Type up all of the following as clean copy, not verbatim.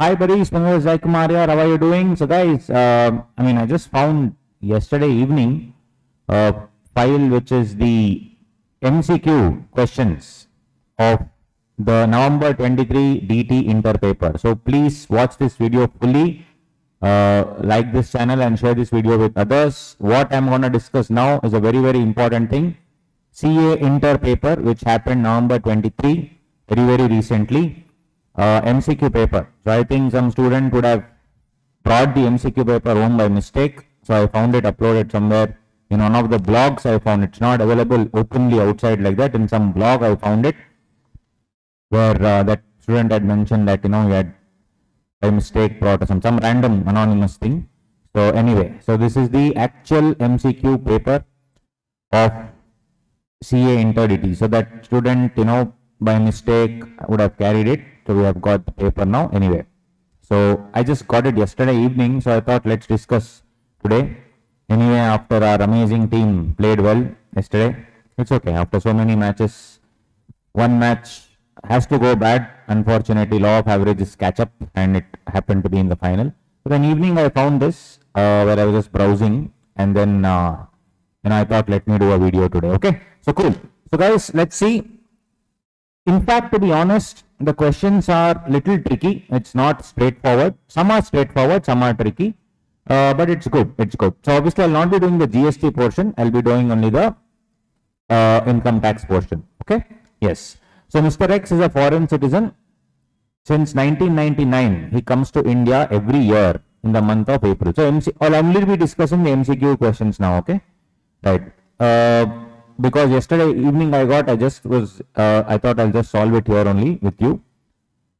Hi buddies, Punarvas Jayakumar here. How are you doing? So guys, I just found yesterday evening a file which is the MCQ questions of the November 23 DT Inter paper. So please watch this video fully, like this channel and share this video with others. What I'm going to discuss now is a very important thing. CA Inter paper which happened November 23, very recently. MCQ paper. So I think some student would have brought the MCQ paper home by mistake. So I found it uploaded somewhere in one of the blogs. I found it's not available openly outside like that. In some blog I found it where that student had mentioned that he had by mistake brought some random anonymous thing. So anyway, so this is the actual MCQ paper of CA Inter DT. So that student by mistake would have carried it. So we have got the paper now anyway. So I just got it yesterday evening. So I thought let's discuss today. Anyway, after our amazing team played well yesterday, it's okay. After so many matches, one match has to go bad. Unfortunately, law of averages catch up and it happened to be in the final. So then evening I found this where I was just browsing and then I thought let me do a video today. Okay, so cool. So guys, let's see. In fact, to be honest, the questions are little tricky. It's not straightforward. Some are straightforward, some are tricky, but it's good. It's good. So obviously, I'll not be doing the GST portion. I'll be doing only the income tax portion. Okay. Yes. So Mr. X is a foreign citizen. Since 1999, he comes to India every year in the month of April. So I'll only be discussing the MCQ questions now. Okay. Right. Because yesterday evening I thought I'll just solve it here only with you.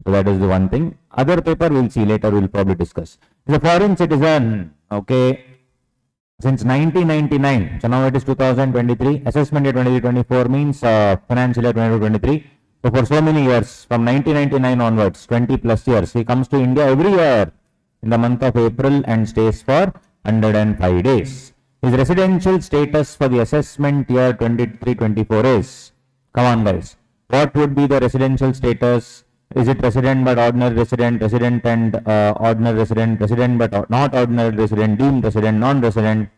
So that is the one thing. Other paper we'll see later, we'll probably discuss. He's a foreign citizen, okay, since 1999. So now it is 2023. Assessment year 23-24 means financial year 22-23. So for so many years, from 1999 onwards, 20 plus years, he comes to India every year in the month of April and stays for 105 days. His residential status for the assessment year 23-24 is, come on guys, what would be the residential status? Is it resident but ordinary resident, resident and ordinary resident, resident but not ordinary resident, deemed resident, non-resident?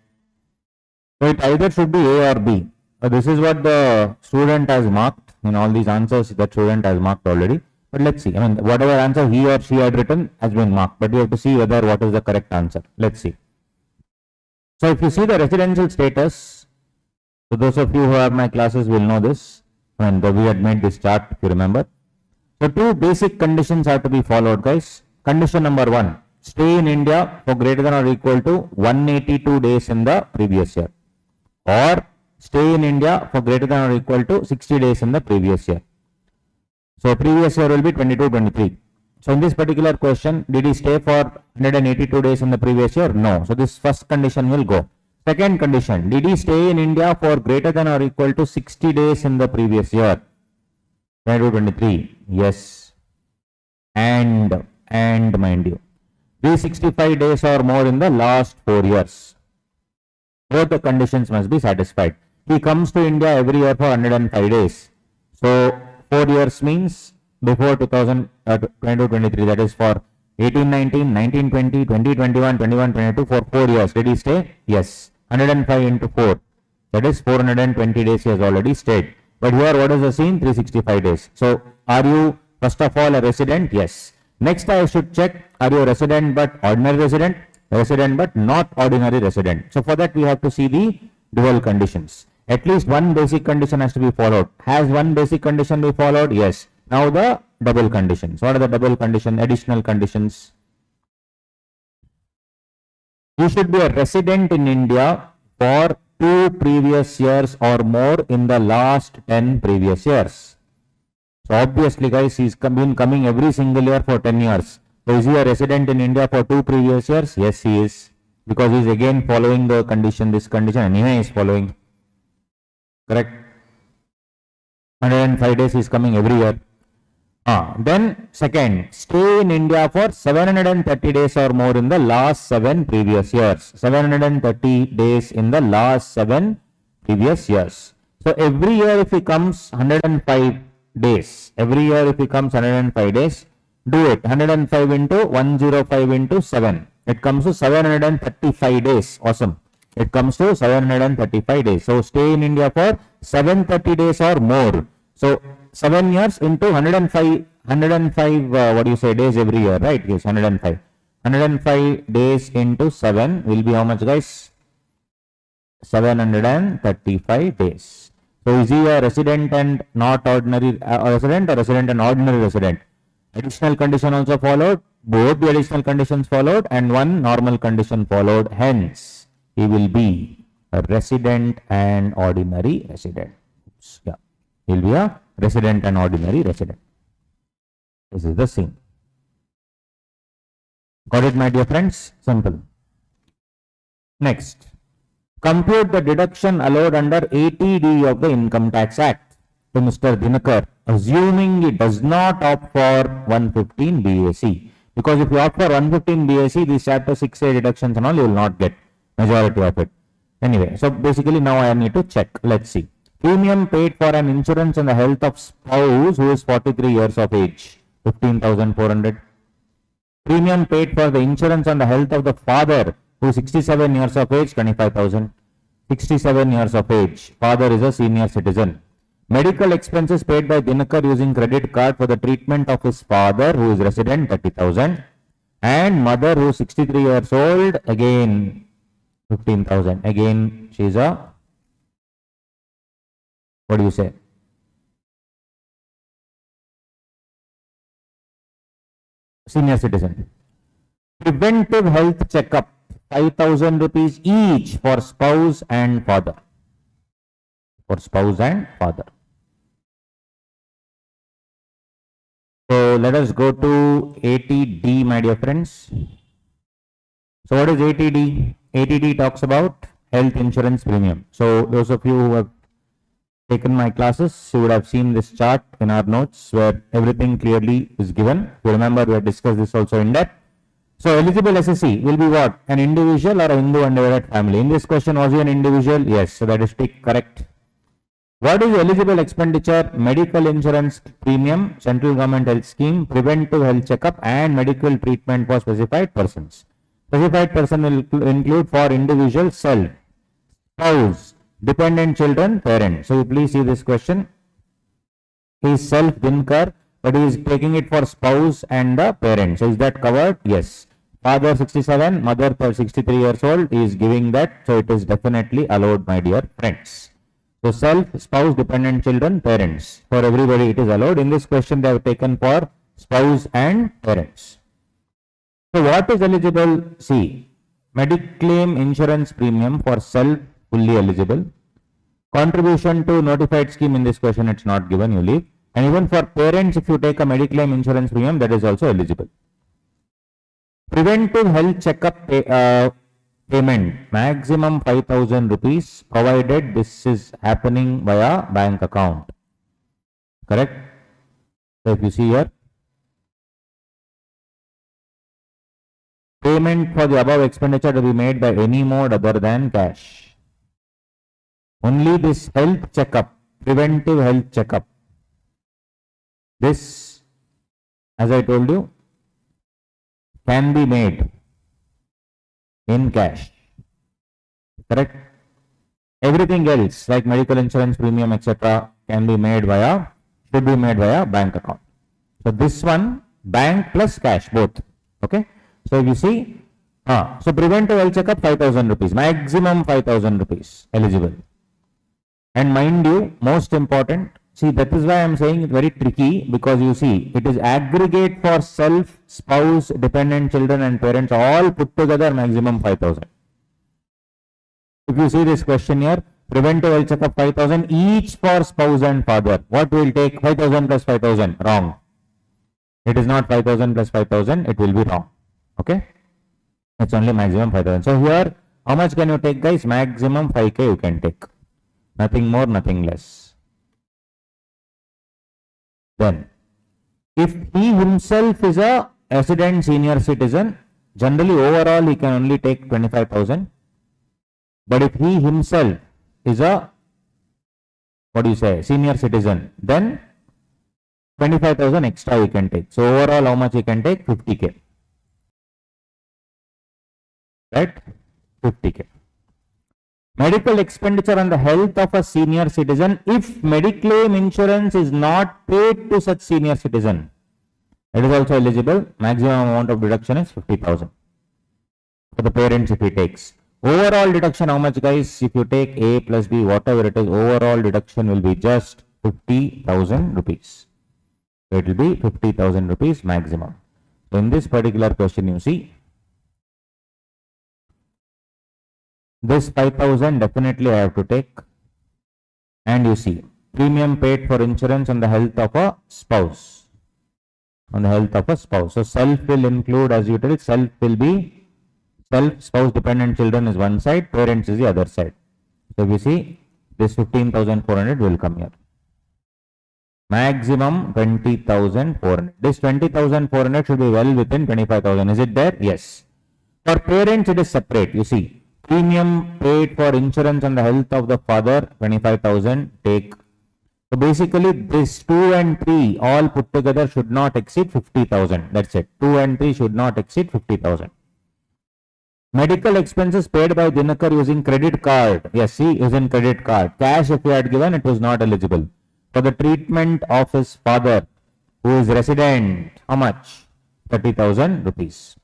So it either should be A or B. This is what the student has marked in all these answers that student has marked already. But let's see, whatever answer he or she had written has been marked, but we have to see whether what is the correct answer. Let's see. So if you see the residential status, so those of you who have my classes will know this, and we had made this chart if you remember. So two basic conditions have to be followed guys. Condition number 1, stay in India for greater than or equal to 182 days in the previous year, or stay in India for greater than or equal to 60 days in the previous year. So previous year will be 22-23. So in this particular question, did he stay for 182 days in the previous year? No. So this first condition will go. Second condition, did he stay in India for greater than or equal to 60 days in the previous year? 22-23. Yes. And mind you, 365 days or more in the last 4 years. Both the conditions must be satisfied. He comes to India every year for 105 days. So 4 years means before 2022-23, that is for 18-19, 19-20, 20-21, 21-22, for 4 years. Did he stay? Yes. 105 into 4. That is 420 days he has already stayed. But here what is the scene? 365 days. So are you first of all a resident? Yes. Next I should check, are you a resident but ordinary resident? Resident but not ordinary resident. So for that we have to see the dual conditions. At least one basic condition has to be followed. Has one basic condition be followed? Yes. Now the double conditions. What are the double condition, additional conditions? You should be a resident in India for 2 previous years or more in the last 10 previous years. So obviously guys, he's been coming every single year for 10 years. So is he a resident in India for 2 previous years? Yes, he is. Because he is again following the condition, this condition, and he is following. Correct? 105 days he is coming every year. Then second, stay in India for 730 days or more in the last 7 previous years. 730 days in the last 7 previous years. So every year if he comes 105 days, every year if he comes 105 days, Do it. 105 into 105 into 7. It comes to 735 days. Awesome. It comes to 735 days. So stay in India for 730 days or more. So 7 years into 105, what do you say, days every year, right? Yes, 105. 105 days into 7 will be how much, guys? 735 days. So is he a resident and not ordinary resident, or resident and ordinary resident? Additional condition also followed. Both the additional conditions followed and one normal condition followed. Hence, he will be a resident and ordinary resident. Yeah, he will be a resident and ordinary resident. This is the same. Got it, my dear friends? Simple. Next, compute the deduction allowed under 80D of the Income Tax Act to Mr. Dinakar, assuming he does not opt for 115 BAC. Because if you opt for 115 BAC, these chapter 6A deductions and all, you will not get majority of it. Anyway, so basically now I need to check. Let's see. Premium paid for an insurance on the health of spouse who is 43 years of age, 15,400. Premium paid for the insurance on the health of the father who is 67 years of age, 25,000. 67 years of age. Father is a senior citizen. Medical expenses paid by Dinakar using credit card for the treatment of his father who is resident, 30,000. And mother who is 63 years old, again 15,000. Again, she is a, what do you say? Senior citizen. Preventive health checkup, 5,000 rupees each for spouse and father. For spouse and father. So let us go to 80D, my dear friends. So what is 80D? 80D talks about health insurance premium. So those of you who have taken my classes, you would have seen this chart in our notes where everything clearly is given. You remember we have discussed this also in depth. So eligible SSC will be what? An individual or a Hindu undivided family. In this question, was he an individual? Yes. So that is tick correct. What is eligible expenditure? Medical insurance premium, central government health scheme, preventive health checkup and medical treatment for specified persons. Specified person will include for individual, self, spouse, dependent children, parent. So you please see this question. He is self Dinakar, but he is taking it for spouse and the parent. So is that covered? Yes. Father 67, mother 63 years old, he is giving that. So it is definitely allowed, my dear friends. So self, spouse, dependent children, parents. For everybody it is allowed. In this question they have taken for spouse and parents. So what is eligible? See, Mediclaim insurance premium for self, fully eligible. Contribution to notified scheme, in this question it's not given, you leave. And even for parents, if you take a Mediclaim insurance premium, that is also eligible. Preventive health checkup payment, maximum 5,000 rupees, provided this is happening via bank account. Correct? So if you see here, payment for the above expenditure to be made by any mode other than cash. Only this health checkup, preventive health checkup, this, as I told you, can be made in cash. Correct? Everything else like medical insurance premium, etc., can be made via, should be made via bank account. So this one, bank plus cash, both. Okay? So you see, so preventive health checkup 5,000 rupees, maximum 5,000 rupees eligible. And mind you, most important, see, that is why I am saying it's very tricky, because you see, it is aggregate for self, spouse, dependent children and parents, all put together maximum 5,000. If you see this question here, preventive health checkup 5,000 each for spouse and father. What will take? 5,000 plus 5,000. Wrong. It is not 5,000 plus 5,000. It will be wrong. Okay? It's only maximum 5,000. So here, how much can you take, guys? Maximum 5K you can take. Nothing more, nothing less. Then, if he himself is a resident senior citizen, generally overall he can only take 25,000. But if he himself is a, what do you say, senior citizen, then 25,000 extra you can take. So overall, how much you can take? 50K. Right? 50K. Medical expenditure on the health of a senior citizen if Mediclaim insurance is not paid to such senior citizen. It is also eligible. Maximum amount of deduction is 50,000 for the parents if he takes. Overall deduction how much, guys? If you take A plus B, whatever it is, overall deduction will be just 50,000 rupees. So it will be 50,000 rupees maximum. So in this particular question, you see, this 5,000 definitely I have to take. And you see, premium paid for insurance on the health of a spouse. On the health of a spouse. So self will include, as you tell, self will be self, spouse, dependent children is one side, parents is the other side. So we see this 15,400 will come here. Maximum 20,400. This 20,400 should be well within 25,000. Is it there? Yes. For parents, it is separate. You see, premium paid for insurance on the health of the father, 25,000 take. So basically, this 2 and 3 all put together should not exceed 50,000. That's it. 2 and 3 should not exceed 50,000. Medical expenses paid by Dinakar using credit card. Yes, see, using credit card. Cash, if he had given, it was not eligible. For the treatment of his father, who is resident, how much? 30,000 rupees.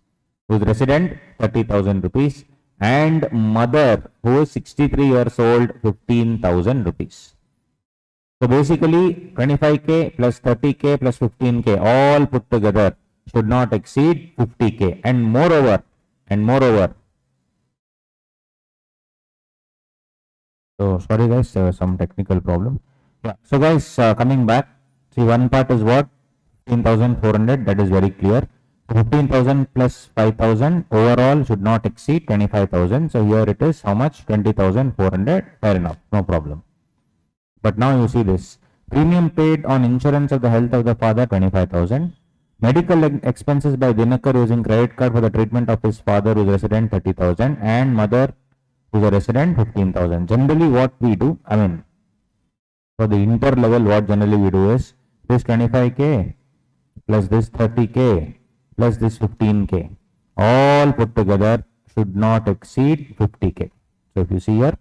Who is resident? 30,000 rupees. And mother, who is 63 years old, 15,000 rupees. So basically, 25K plus 30K plus 15K, all put together, should not exceed 50K. And moreover, so sorry guys, there was some technical problem. Yeah. So guys, coming back, see, one part is what? 15,400, that is very clear. 15,000 plus 5,000 overall should not exceed 25,000. So here it is how much? 20,400. Fair enough, no problem. But now you see this. Premium paid on insurance of the health of the father, 25,000. Medical expenses by Dinakar using credit card for the treatment of his father who is resident, 30,000. And mother who is a resident, 15,000. Generally what we do, I mean, for the inter level, what generally we do is this 25K plus this 30K plus this 15K. All put together should not exceed 50K. So if you see here,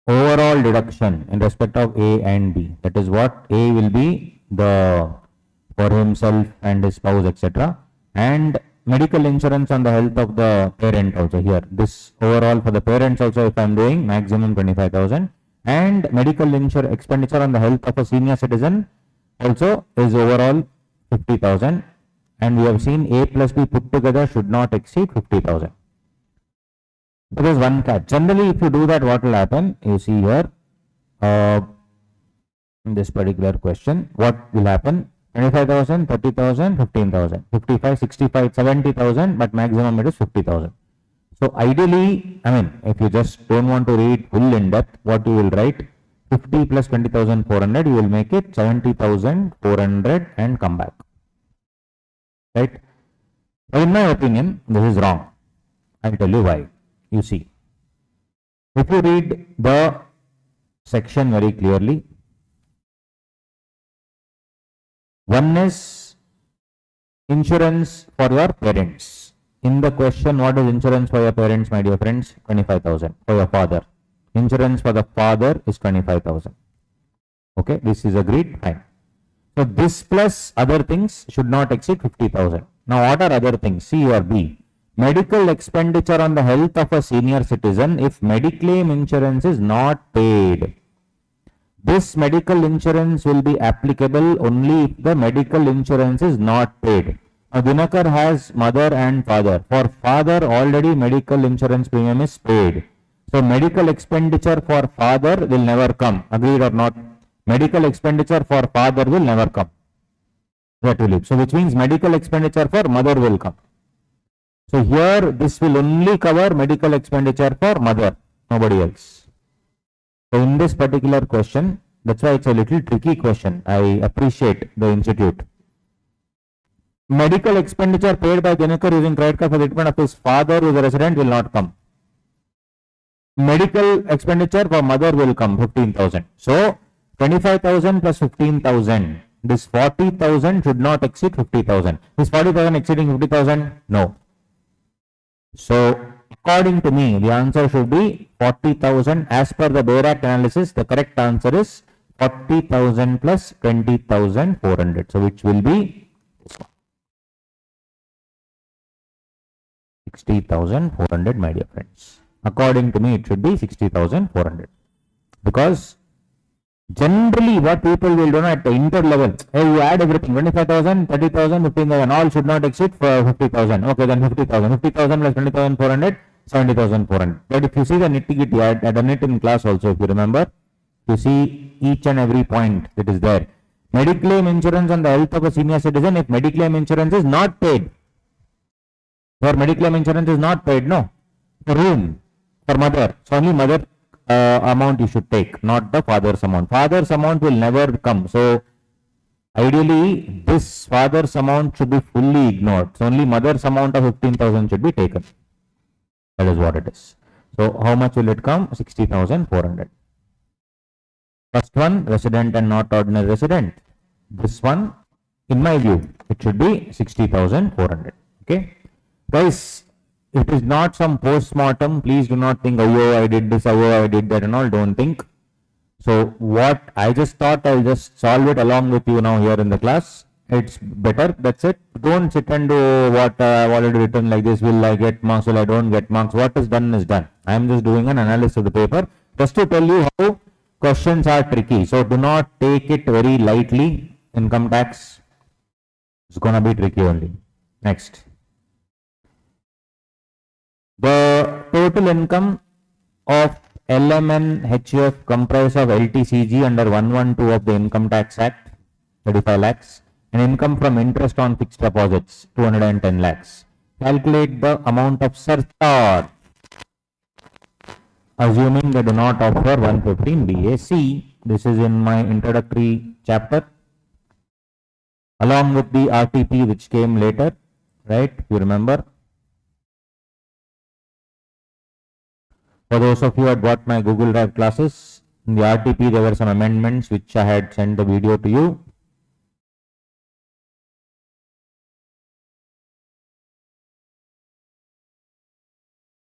overall deduction in respect of A and B. That is what A will be the for himself and his spouse, etc. And medical insurance on the health of the parent also here. This overall for the parents also, if I am doing, maximum 25,000. And medical expenditure on the health of a senior citizen also is overall 50,000. And we have seen A plus B put together should not exceed 50,000. So there is one catch. Generally, if you do that, what will happen? You see here, in this particular question, what will happen? 25,000, 30,000, 15,000, 55, 65, 70,000, but maximum it is 50,000. So ideally, I mean, if you just don't want to read full in depth, what you will write? 50 plus 20,400, you will make it 70,400 and come back. Right? But in my opinion, this is wrong. I'll tell you why. You see, if you read the section very clearly, one is insurance for your parents. In the question, what is insurance for your parents, my dear friends? 25,000 for your father. Insurance for the father is 25,000. Okay, this is agreed. Fine. So this plus other things should not exceed 50,000. Now, what are other things? C or B? Medical expenditure on the health of a senior citizen if Mediclaim insurance is not paid. This medical insurance will be applicable only if the medical insurance is not paid. Now, Dinakar has mother and father. For father, already medical insurance premium is paid. So, medical expenditure for father will never come. Agreed or not? Medical expenditure for father will never come. That will leave. So, which means medical expenditure for mother will come. So, here this will only cover medical expenditure for mother, nobody else. So, in this particular question, that's why it's a little tricky question. I appreciate the institute. Medical expenditure paid by Dinakar using credit card for the treatment of his father who is a resident will not come. Medical expenditure for mother will come, 15,000. So, 25,000 plus 15,000. This 40,000 should not exceed 50,000. Is 40,000 exceeding 50,000? No. So, according to me, the answer should be 40,000. As per the Dirac analysis, the correct answer is 40,000 plus 20,400. So, which will be 60,400, my dear friends. According to me, it should be 60,400. Because generally what people will do at the inter level, hey, you add everything, 25,000, 30,000, 15,000, all should not exceed 50,000. Okay, then 50,000. 50,000 plus 20,400, 70,400. But if you see the nitty-gritty, I done it in class also, if you remember. You see each and every point that is there. Mediclaim insurance on the health of a senior citizen, if mediclaim insurance is not paid, or mediclaim insurance is not paid, no, for whom? For mother. So only mother amount you should take, not the father's amount. Father's amount will never come. So ideally, this father's amount should be fully ignored. So only mother's amount of 15,000 should be taken. That is what it is. So how much will it come? 60,400. First one, resident and not ordinary resident. This one, in my view, it should be 60,400. Okay. Guys, it is not some post-mortem. Please do not think, oh, I did this, oh, I did that and all. Don't think. So what I just thought, I'll just solve it along with you now here in the class. It's better. That's it. Don't sit and do what I've already written like this. Will I get marks? Will I don't get marks? What is done is done. I'm just doing an analysis of the paper just to tell you how questions are tricky. So do not take it very lightly. Income tax is going to be tricky only. Next. The total income of LMN HUF comprised of LTCG under 112 of the Income Tax Act, 35 lakhs, and income from interest on fixed deposits, 210 lakhs. Calculate the amount of surcharge, assuming they do not offer 115 BAC. This is in my introductory chapter, along with the RTP which came later, right? If you remember. For those of you who had got my Google Drive classes, in the RTP there were some amendments which I had sent the video to you.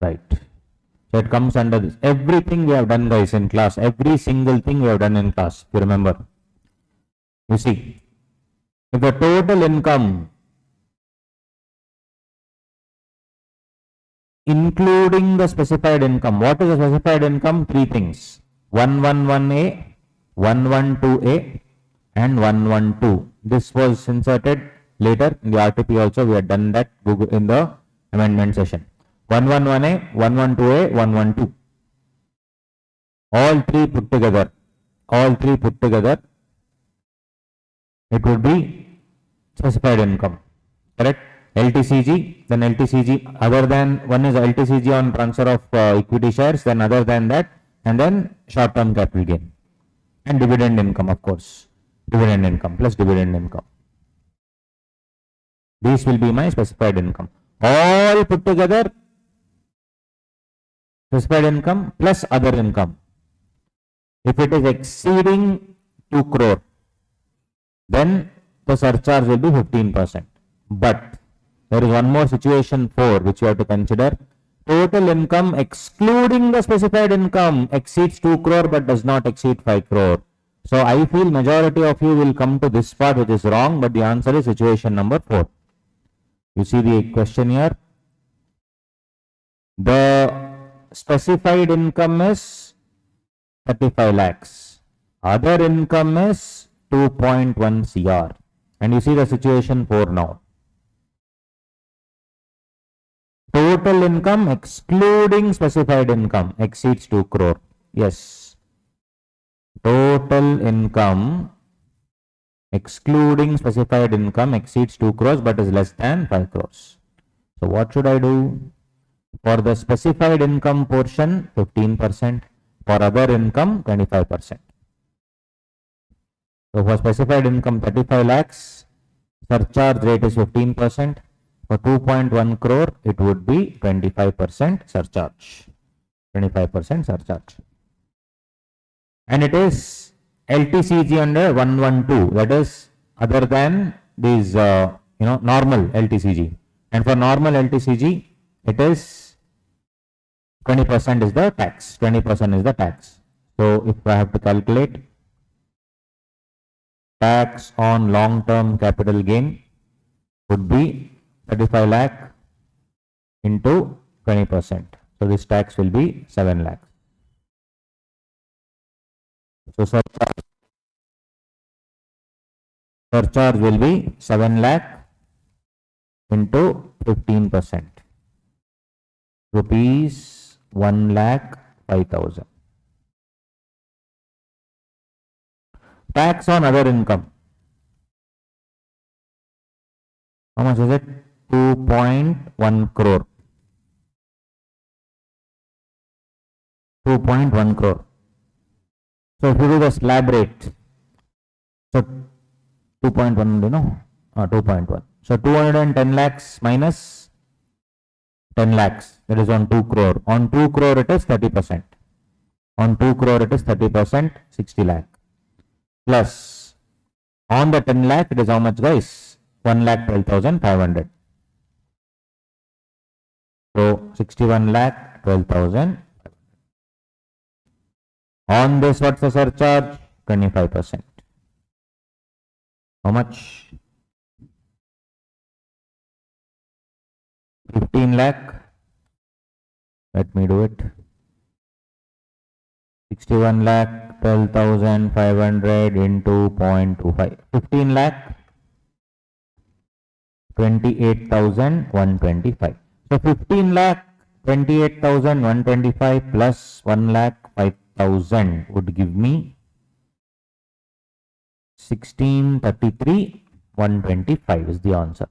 Right. So it comes under this. Everything we have done, guys, in class. Every single thing we have done in class, if you remember. You see, if the total income including the specified income. What is the specified income? Three things. 111A, 112A and 112. This was inserted later in the RTP also. We had done that in the amendment session. 111A, 112A, 112. All three put together. It would be specified income. Correct? LTCG, then LTCG, other than one is LTCG on transfer of equity shares, then other than that, and then short term capital gain. And dividend income, of course. Dividend income plus dividend income. These will be my specified income. All put together, specified income plus other income. If it is exceeding 2 crore, then the surcharge will be 15%. But there is one more situation 4 which you have to consider. Total income excluding the specified income exceeds 2 crore but does not exceed 5 crore. So I feel majority of you will come to this part which is wrong, but the answer is situation number 4. You see the question here. The specified income is 35 lakhs. Other income is 2.1 CR. And you see the situation 4 now. Total income excluding specified income exceeds 2 crore. Yes. Total income excluding specified income exceeds 2 crores but is less than 5 crores. So what should I do? For the specified income portion, 15%. For other income, 25%. So for specified income, 35 lakhs, surcharge rate is 15%. For 2.1 crore, it would be 25% surcharge. 25% surcharge. And it is LTCG under 112, that is other than these, normal LTCG. And for normal LTCG, it is 20% is the tax. 20% is the tax. So if I have to calculate tax on long-term capital gain would be 35 lakh into 20%. So this tax will be 7 lakh. So surcharge will be 7 lakh into 15%. Rupees 1 lakh 5,000. Tax on other income. How much is it? 2.1 crore. 2.1 crore. So if you do the slab rate, so 2.1, 2.1. So 210 lakhs minus 10 lakhs, that is on 2 crore. On 2 crore it is 30%. On 2 crore it is 30%, 60 lakh. Plus on the 10 lakh it is how much, guys? 1,12,500. So 61 lakh 12,000. On this, what's the surcharge? 25%. How much? 15 lakh. Let me do it. 61 lakh 12,500 into 0.25. 15 lakh 28,125. So 15 lakh 28,125 plus 1 lakh 5,000 would give me 1633,125 is the answer.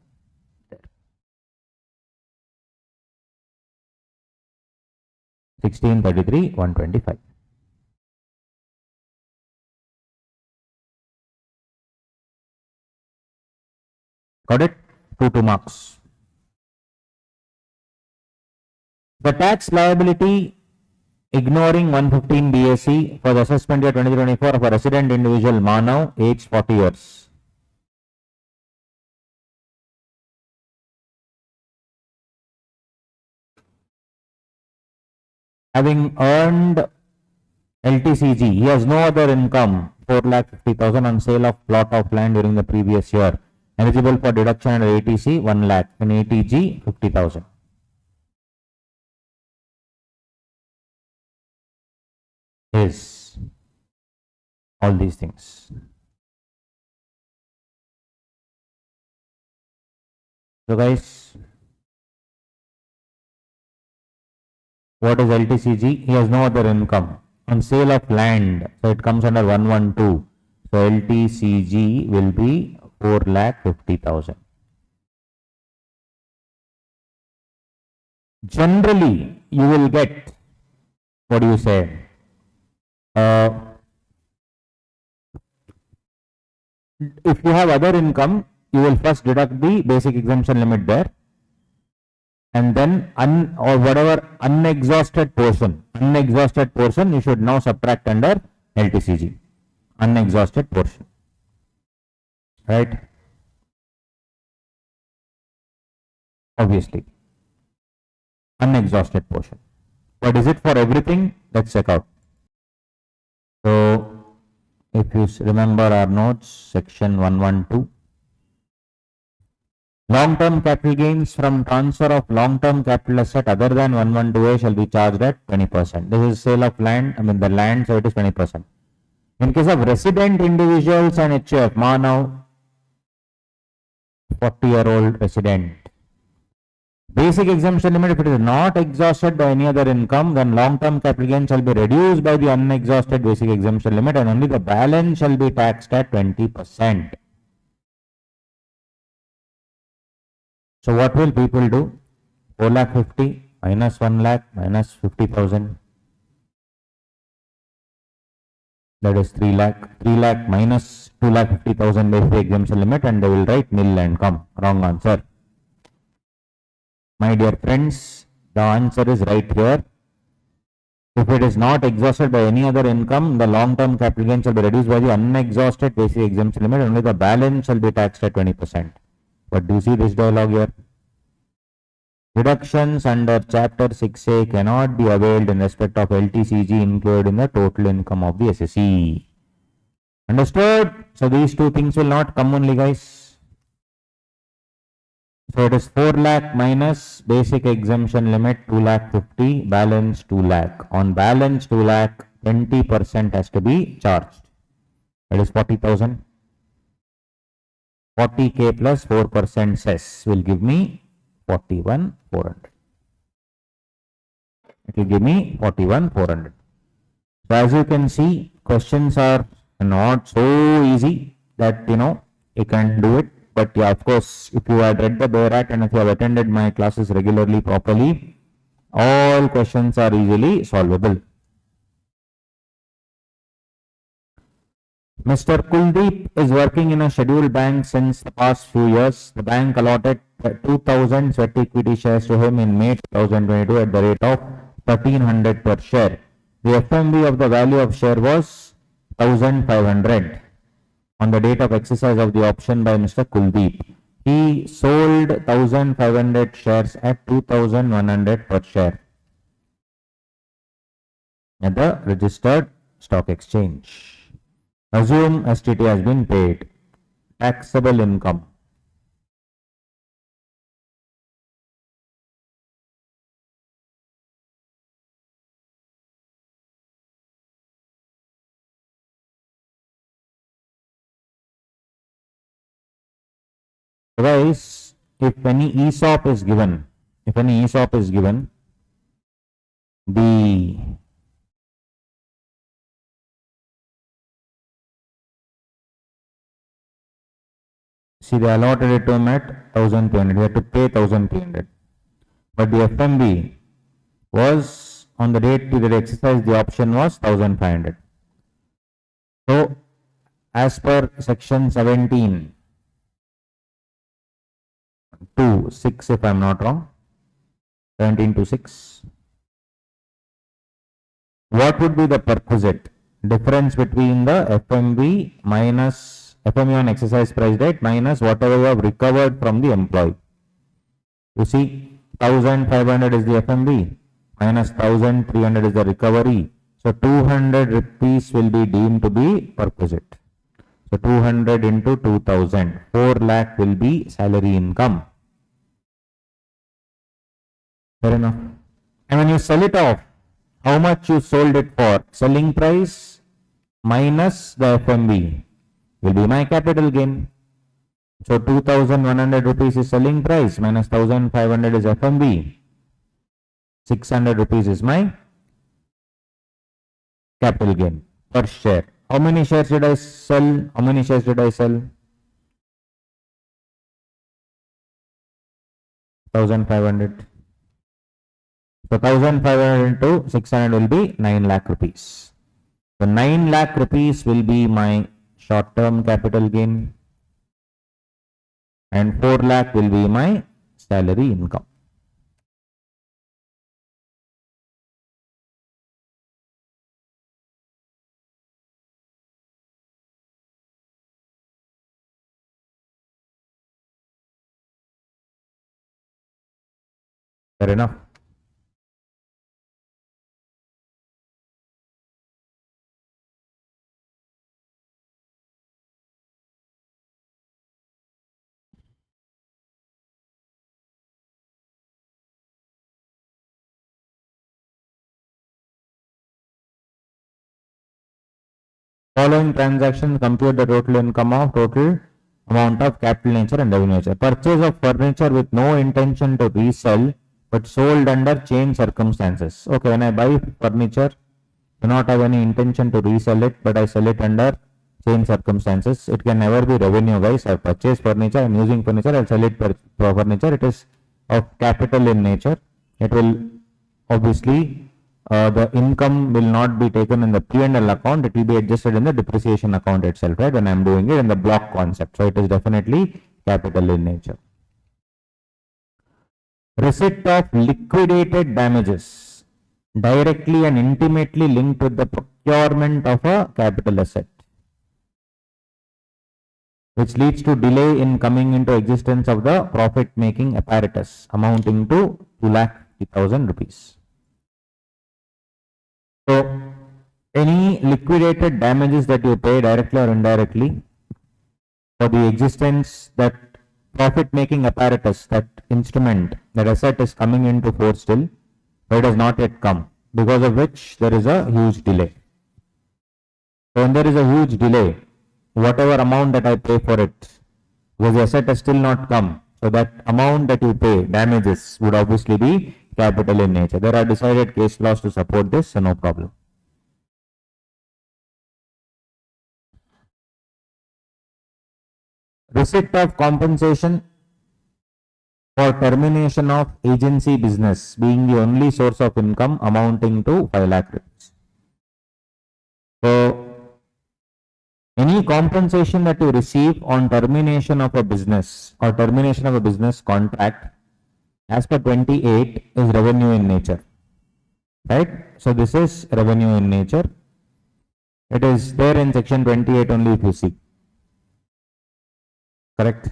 1633,125. Got it? 2 marks. The tax liability ignoring 115 BSc for the assessment year 2024 of a resident individual Manav, age 40 years. Having earned LTCG, he has no other income, 4,50,000 on sale of plot of land during the previous year. Eligible for deduction under ATC, 1 lakh. In ATG, 50,000. Is all these things. So guys, what is LTCG? He has no other income. On sale of land, so it comes under 112. So LTCG will be 4,50,000. Generally, you will get, what do you say? If you have other income, you will first deduct the basic exemption limit there, and then whatever unexhausted portion you should now subtract under LTCG. Unexhausted portion, right? Obviously, unexhausted portion. But is it for everything? Let's check out. So if you remember our notes, section 112. Long-term capital gains from transfer of long-term capital asset other than 112A shall be charged at 20%. This is sale of land, the land, so it is 20%. In case of resident individuals and HF, Manav, 40-year-old resident. Basic exemption limit, if it is not exhausted by any other income, then long-term capital gain shall be reduced by the unexhausted basic exemption limit and only the balance shall be taxed at 20%. So what will people do? 4,50,000 minus 1 lakh minus 50,000. That is 3 lakh. 3 lakh minus 2,50,000 basic exemption limit, and they will write nil and come. Wrong answer. My dear friends, the answer is right here. If it is not exhausted by any other income, the long-term capital gain shall be reduced by the unexhausted basic exemption limit. Only the balance shall be taxed at 20%. But do you see this dialogue here? Deductions under Chapter 6A cannot be availed in respect of LTCG included in the total income of the assessee. Understood? So these two things will not come only, guys. So it is 4 lakh minus basic exemption limit 2 lakh 50, balance 2 lakh. On balance 2 lakh, 20% has to be charged. That is 40,000. 40k plus 4% cess will give me 41,400. It will give me 41,400. So as you can see, questions are not so easy that you can do it. But yeah, of course, if you had read the Bear Act and if you have attended my classes regularly, properly, all questions are easily solvable. Mr. Kuldeep is working in a scheduled bank since the past few years. The bank allotted 2,000 sweat equity shares to him in May 2022 at the rate of 1,300 per share. The FMV of the value of share was 1,500 on the date of exercise of the option by Mr. Kuldeep. He sold 1,500 shares at 2,100 per share at the registered stock exchange. Assume STT has been paid. Taxable income. Guys, if any ESOP is given, the see, they allotted it to him at 1,300. He had to pay 1,300. But the FMB was on the date to the exercise, the option was 1,500. So, as per section 17 to 6, if I am not wrong, 17 to 6, what would be the perquisite difference between the FMB minus FME on exercise price date minus whatever you have recovered from the employee? You see, 1,500 is the FMB minus 1,300 is the recovery. So 200 rupees will be deemed to be perquisite. So 200 into 2,000, 4 lakh will be salary income. Fair enough. And when you sell it off, how much you sold it for? Selling price minus the FMB will be my capital gain. So 2,100 rupees is selling price minus 1,500 is FMB. 600 rupees is my capital gain per share. How many shares did I sell? 1,500. So 1,500 into 600 will be 9 lakh rupees. So 9 lakh rupees will be my short-term capital gain and 4 lakh will be my salary income. Fair enough. Following transactions compute the total income of total amount of capital nature and revenue nature. Purchase of furniture with no intention to resell but sold under change circumstances. Okay, when I buy furniture, do not have any intention to resell it, but I sell it under change circumstances. It can never be revenue, guys. I purchase furniture, I am using furniture, I sell it for furniture. It is of capital in nature. It will obviously the income will not be taken in the P&L account. It will be adjusted in the depreciation account itself, right? When I am doing it in the block concept. So it is definitely capital in nature. Receipt of liquidated damages directly and intimately linked with the procurement of a capital asset, which leads to delay in coming into existence of the profit-making apparatus amounting to 2,50,000 rupees. So, any liquidated damages that you pay directly or indirectly for the existence that profit-making apparatus, that instrument, that asset is coming into force still, but it has not yet come, because of which there is a huge delay. So when there is a huge delay, whatever amount that I pay for it, because the asset has still not come, so that amount that you pay, damages, would obviously be capital in nature. There are decided case laws to support this, so no problem. Receipt of compensation for termination of agency business being the only source of income amounting to 5 lakh rupees. So, any compensation that you receive on termination of a business or termination of a business contract as per 28 is revenue in nature. Right? So, this is revenue in nature. It is there in section 28 only if you see. Correct?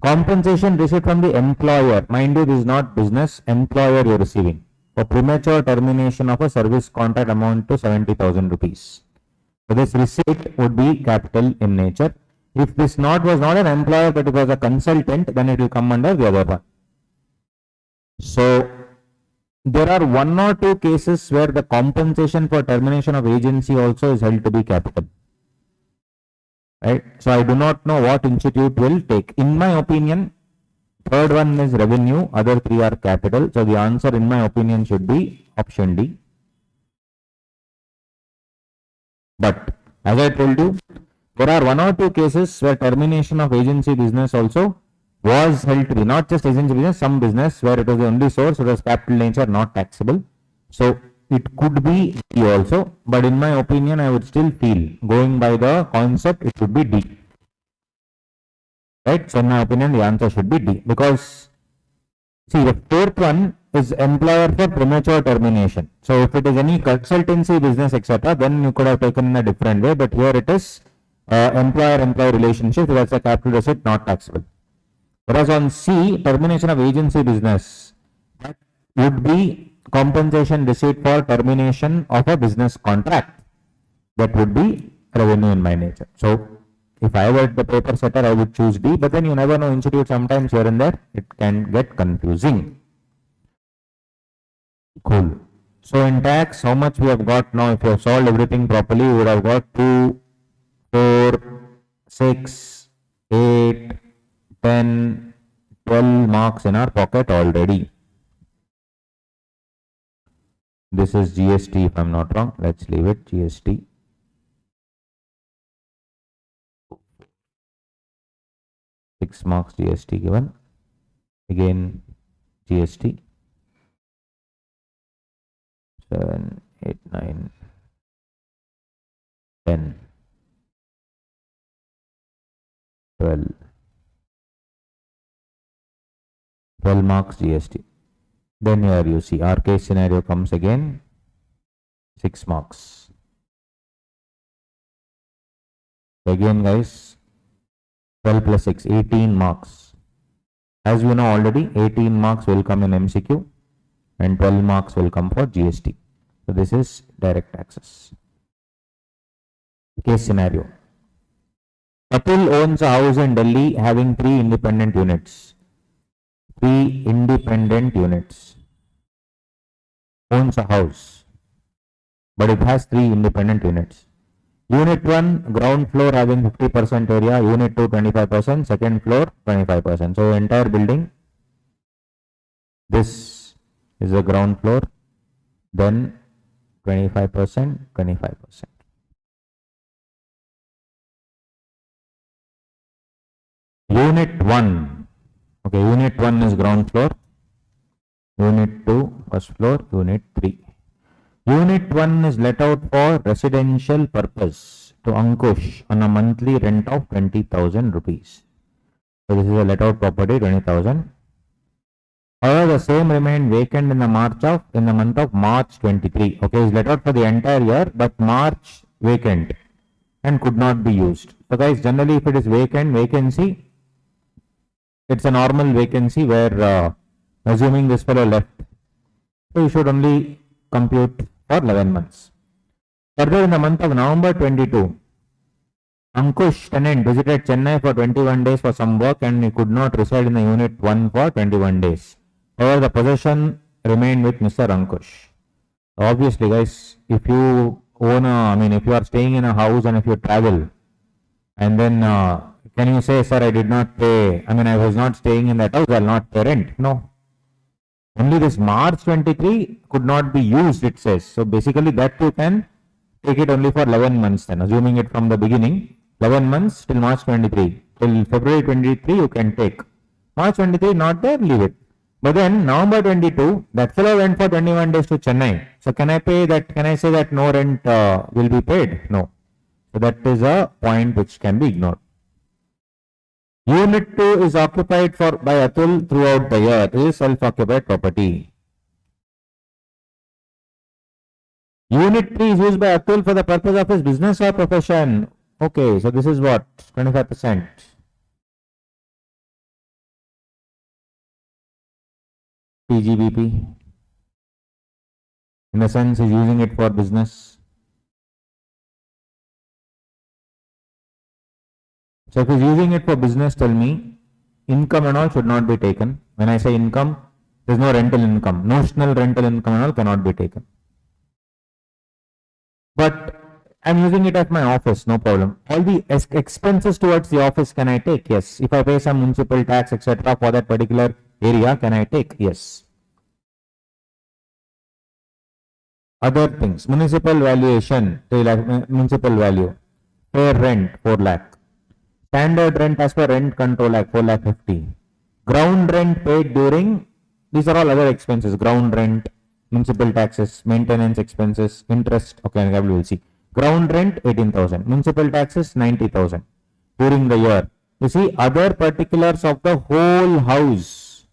Compensation received from the employer. Mind you, this is not business, employer you are receiving. For premature termination of a service contract amount to 70,000 rupees. So this receipt would be capital in nature. If this was not an employer but it was a consultant, then it will come under the other one. So there are 1 or 2 cases where the compensation for termination of agency also is held to be capital. Right? So I do not know what institute will take. In my opinion, third one is revenue, other 3 are capital. So the answer in my opinion should be option D. But as I told you, there are 1 or 2 cases where termination of agency business also was held to be not just agency business, some business where it was the only source, it was capital nature, not taxable. So it could be D also, but in my opinion, I would still feel, going by the concept, it should be D. Right? So in my opinion, the answer should be D, because see, the fourth one is employer for premature termination. So if it is any consultancy business, etc., then you could have taken in a different way, but here it is employer-employee relationship, so that's a capital receipt, not taxable. Whereas on C, termination of agency business, that would be compensation receipt for termination of a business contract. That would be revenue in my nature. So if I were the paper setter, I would choose D, but then you never know, institute sometimes here and there, it can get confusing. Cool. So in tax, how much we have got now? If you have solved everything properly, we would have got 2, 4, 6, 8, 10, 12 marks in our pocket already. This is GST if I'm not wrong. Let's leave it GST. Six marks GST given. Again GST. 7, 8, 9, 10, 12. 12 marks GST. Then here you see our case scenario comes again 6 marks. Again guys, 12 plus 6, 18 marks. As you know already, 18 marks will come in MCQ and 12 marks will come for GST. So this is direct taxes. Case scenario. Atul owns a house in Delhi having 3 independent units. 3 independent units. Owns a house, but it has 3 independent units. Unit 1, ground floor having 50% area, unit 2, 25%, second floor, 25%. So entire building, this is the ground floor, then 25%, 25%. Unit 1, okay, unit 1 is ground floor, unit 2, first floor, unit 3. Unit 1 is let out for residential purpose to Ankush on a monthly rent of 20,000 rupees. So this is a let out property, 20,000. However, the same remained vacant in the month of March 23. Okay, is let out for the entire year, but March vacant and could not be used. So guys, generally if it is vacancy, it's a normal vacancy where assuming this fellow left, so you should only compute for 11 months. Further, in the month of November 22, Ankush tenant visited Chennai for 21 days for some work and he could not reside in the unit 1 for 21 days. However, the possession remained with Mr. Ankush. Obviously, guys, if you if you are staying in a house and if you travel, and then can you say, sir, I did not pay, I was not staying in that house, I'll not pay rent? No. Only this March 23 could not be used, it says. So basically, that you can take it only for 11 months then, assuming it from the beginning, 11 months till March 23. Till February 23, you can take. March 23, not there, leave it. But then November 22, that fellow went for 21 days to Chennai. So can I say that no rent will be paid? No. So that is a point which can be ignored. Unit 2 is occupied by Atul throughout the year. This is self-occupied property. Unit 3 is used by Atul for the purpose of his business or profession. Okay, so this is what? 25%. PGBP. In a sense, he's using it for business. So if he's using it for business, tell me, income and all should not be taken. When I say income, there's no rental income. Notional rental income and all cannot be taken. But I'm using it at my office, no problem. All the expenses towards the office, can I take? Yes. If I pay some municipal tax, etc. for that particular area, can I take? Yes. Other things, municipal valuation, 3 lakh, municipal value. Fair rent, 4 lakh. Standard rent as per rent control act, 4 lakh 50. Ground rent paid during, these are all other expenses, ground rent, municipal taxes, maintenance expenses, interest, okay, we will see. Ground rent 18,000, municipal taxes 90,000 during the year. You see, other particulars of the whole house.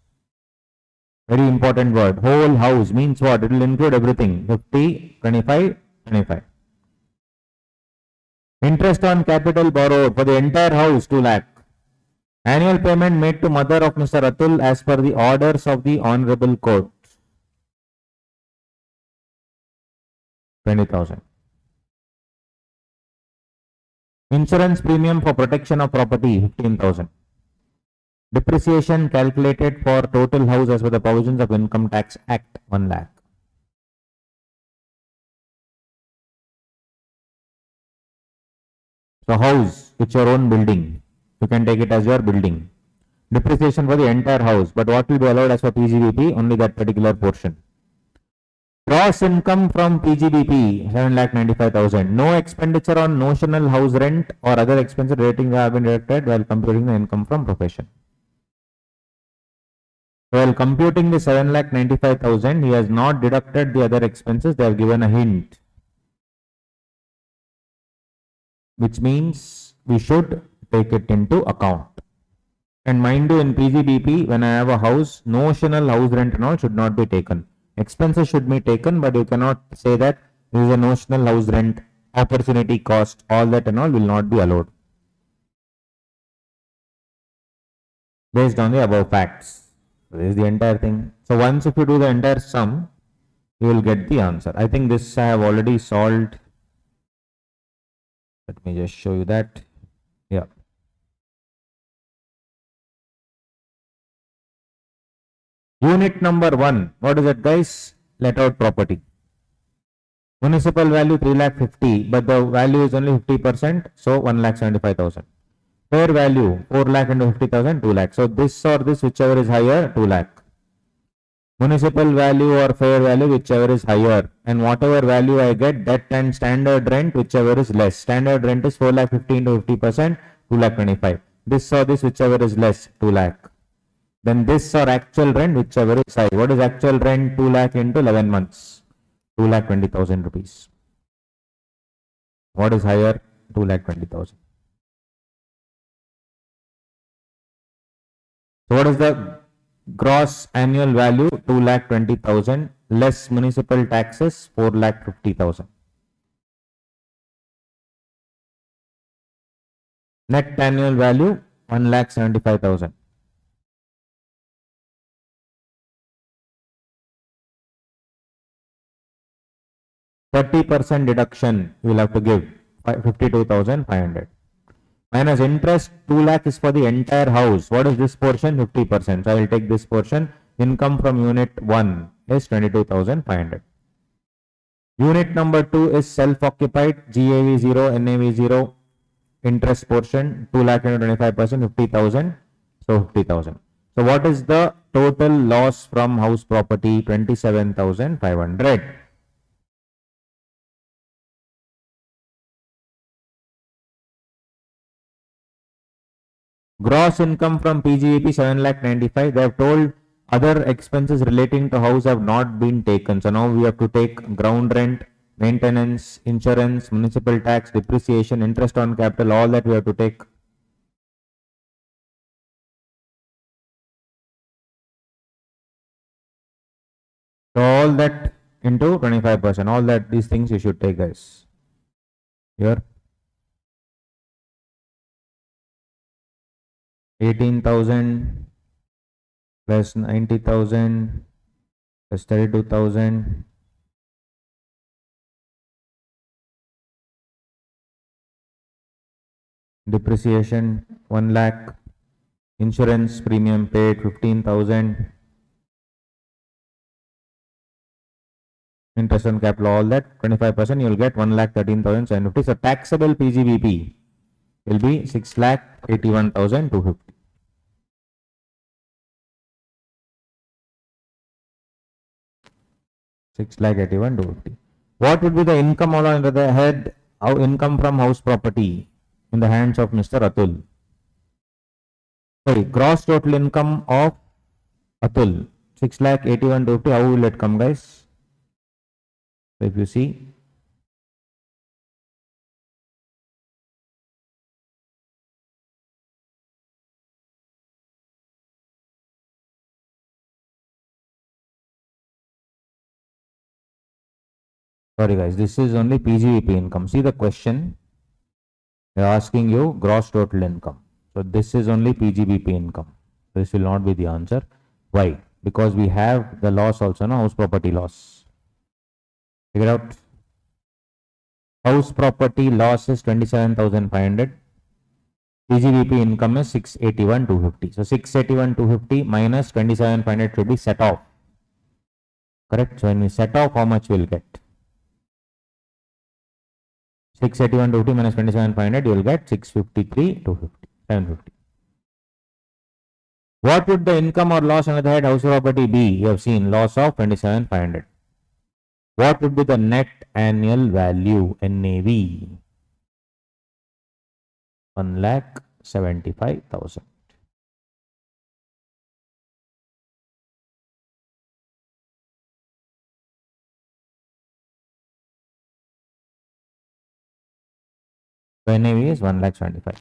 Very important word. Whole house means what? It will include everything. 50, 25, 25. Interest on capital borrowed for the entire house, 2 lakh. Annual payment made to mother of Mr. Atul as per the orders of the Honorable Court, 20,000. Insurance premium for protection of property, 15,000. Depreciation calculated for total house as per the provisions of Income Tax Act, 1 lakh. So house, it's your own building. You can take it as your building. Depreciation for the entire house, but what will be allowed as for PGBP? Only that particular portion. Gross income from PGBP, 7,95,000. No expenditure on notional house rent or other expenses relating have been deducted while computing the income from profession. While computing the 7,95,000, he has not deducted the other expenses. They have given a hint, which means we should take it into account. And mind you, in PGBP, when I have a house, notional house rent and all should not be taken. Expenses should be taken, but you cannot say that this is a notional house rent, opportunity cost, all that and all will not be allowed based on the above facts. This is the entire thing. So once if you do the entire sum, you will get the answer. I think this I have already solved. Let me just show you that. Yeah. Unit number 1. What is it, guys? Let out property. Municipal value 3,50,000, but the value is only 50%, so 1,75,000. Fair value 4 lakh into 50,000, 2 lakh. So this or this, whichever is higher, 2 lakh. Municipal value or fair value, whichever is higher, and whatever value I get, that and standard rent, whichever is less. Standard rent is 4 lakh 50 into 50%, 2 lakh 25. This or this, whichever is less, 2 lakh. Then this or actual rent, whichever is high. What is actual rent? 2 lakh into 11 months, 2 lakh 20,000 rupees. What is higher? 2 lakh 20,000. So what is the Gross annual value 2,20,000 less municipal taxes 4,50,000. Net annual value 1,75,000. %30 deduction you will have to give 52,500. Minus interest 2 lakh is for the entire house. What is this portion? 50%. So I will take this portion. Income from unit 1 is 22,500. Unit number 2 is self-occupied, GAV 0, NAV 0, interest portion 2 lakh into 25%, 50,000. So 50,000. So what is the total loss from house property? 27,500. Gross income from PGEP 7,95,000. They have told other expenses relating to house have not been taken. So now we have to take ground rent, maintenance, insurance, municipal tax, depreciation, interest on capital, all that we have to take. So all that into 25%. All that these things you should take, guys. Here 18,000 plus 90,000 plus 32,000. Depreciation 1 lakh. Insurance premium paid 15,000. Interest on capital, all that 25%, you will get 1,13,750. So taxable PGBP will be 6,81,250. What would be the income all under the head? Our income from house property in the hands of Mr. Atul. Sorry, gross total income of Atul 6,81,250. How will it come, guys? So if you see, sorry guys, this is only PGVP income. See the question, they are asking you gross total income. So this is only PGBP income. This will not be the answer. Why? Because we have the loss also, no, house property loss. Figure out. House property loss is 27,500. PGBP income is 681,250. So 681,250 minus 27,500 should be set off. Correct? So when we set off, how much we'll get? 681,250 minus 27,500, you will get 653,250. 750. What would the income or loss under the head house property be? You have seen loss of 27,500. What would be the net annual value, NAV? 1,75,000. So NAV is 1,75,000.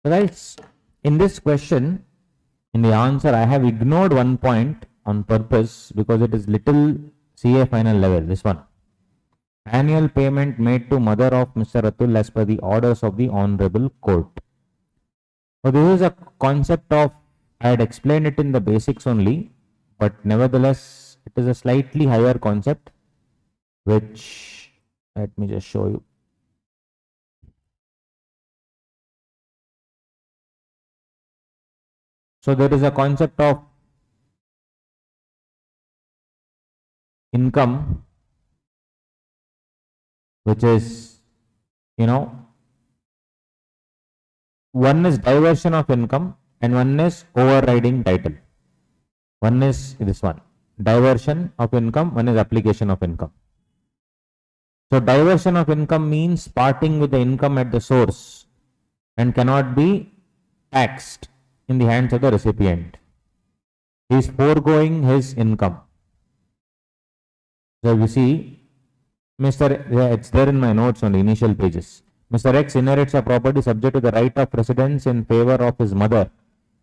So guys, in this question, in the answer, I have ignored one point on purpose because it is little CA final level, this one. Annual payment made to mother of Mr. Atul as per the orders of the Honorable Court. So this is a concept of, I had explained it in the basics only, but nevertheless, it is a slightly higher concept, which, let me just show you. So there is a concept of income, which is, one is diversion of income and one is overriding title. One is this one, diversion of income, one is application of income. So diversion of income means parting with the income at the source and cannot be taxed in the hands of the recipient. He is foregoing his income. So you see, it's there in my notes on the initial pages. Mr. X inherits a property subject to the right of residence in favor of his mother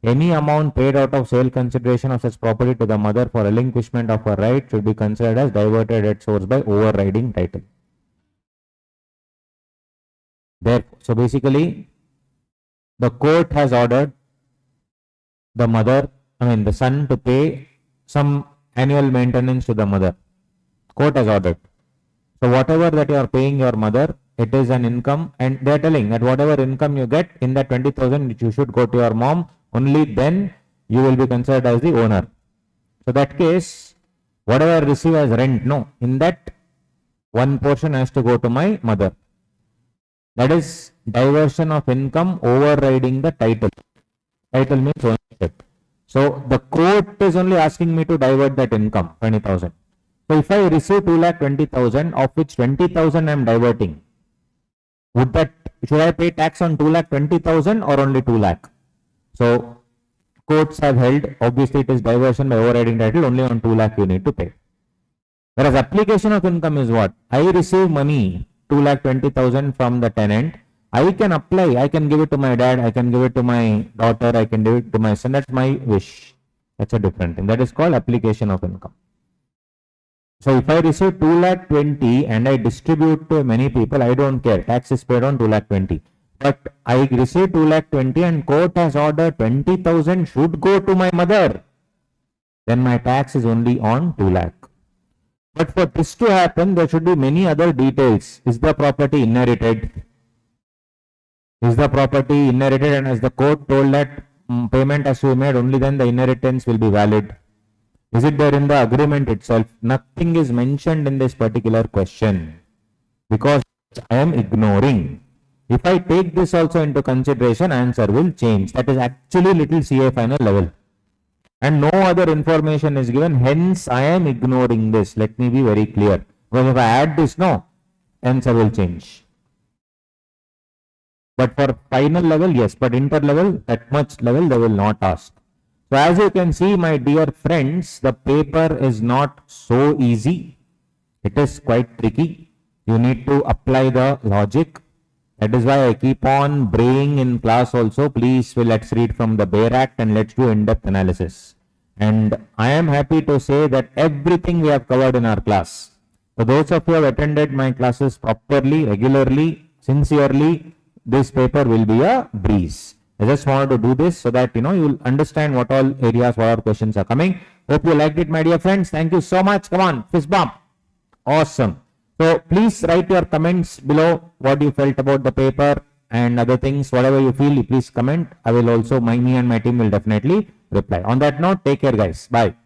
Any amount paid out of sale consideration of such property to the mother for relinquishment of her right should be considered as diverted at source by overriding title. So basically, the court has ordered the son to pay some annual maintenance to the mother. Court has ordered. So whatever that you are paying your mother, it is an income, and they are telling that whatever income you get in that 20,000, which you should go to your mom, only then you will be considered as the owner. So that case, whatever I receive as rent, no, in that one portion has to go to my mother. That is diversion of income overriding the title. Title means ownership. So the court is only asking me to divert that income, 20,000. So if I receive 2,20,000, of which 20,000 I am diverting, should I pay tax on 2,20,000 or only 2 lakh? So courts have held, obviously it is diversion by overriding title, only on 2 lakh you need to pay. Whereas application of income is what? I receive money, 2,20,000 from the tenant. I can apply, I can give it to my dad, I can give it to my daughter, I can give it to my son. That's my wish. That's a different thing. That is called application of income. So if I receive 2,20,000 and I distribute to many people, I don't care. Tax is paid on 2,20,000. But I receive 2,20,000 and court has ordered 20,000 should go to my mother. Then my tax is only on 2 lakh. But for this to happen, there should be many other details. Is the property inherited? Is the property inherited, and as the court told that payment has to be made, only then the inheritance will be valid. Is it there in the agreement itself? Nothing is mentioned in this particular question because I am ignoring. If I take this also into consideration, answer will change. That is actually little CA final level. And no other information is given, hence I am ignoring this. Let me be very clear. Because if I add this, no, answer will change. But for final level, yes, but inter level, that much level they will not ask. So as you can see, my dear friends, the paper is not so easy. It is quite tricky. You need to apply the logic. That is why I keep on braying in class also. Please, let's read from the Bayer Act and let's do in-depth analysis. And I am happy to say that everything we have covered in our class. For those of you who have attended my classes properly, regularly, sincerely, this paper will be a breeze. I just wanted to do this so that you will understand what all areas, what all questions are coming. Hope you liked it, my dear friends. Thank you so much. Come on, fist bump. Awesome. So please write your comments below what you felt about the paper and other things. Whatever you feel, please comment. I will also, me and my team will definitely reply. On that note, take care, guys. Bye.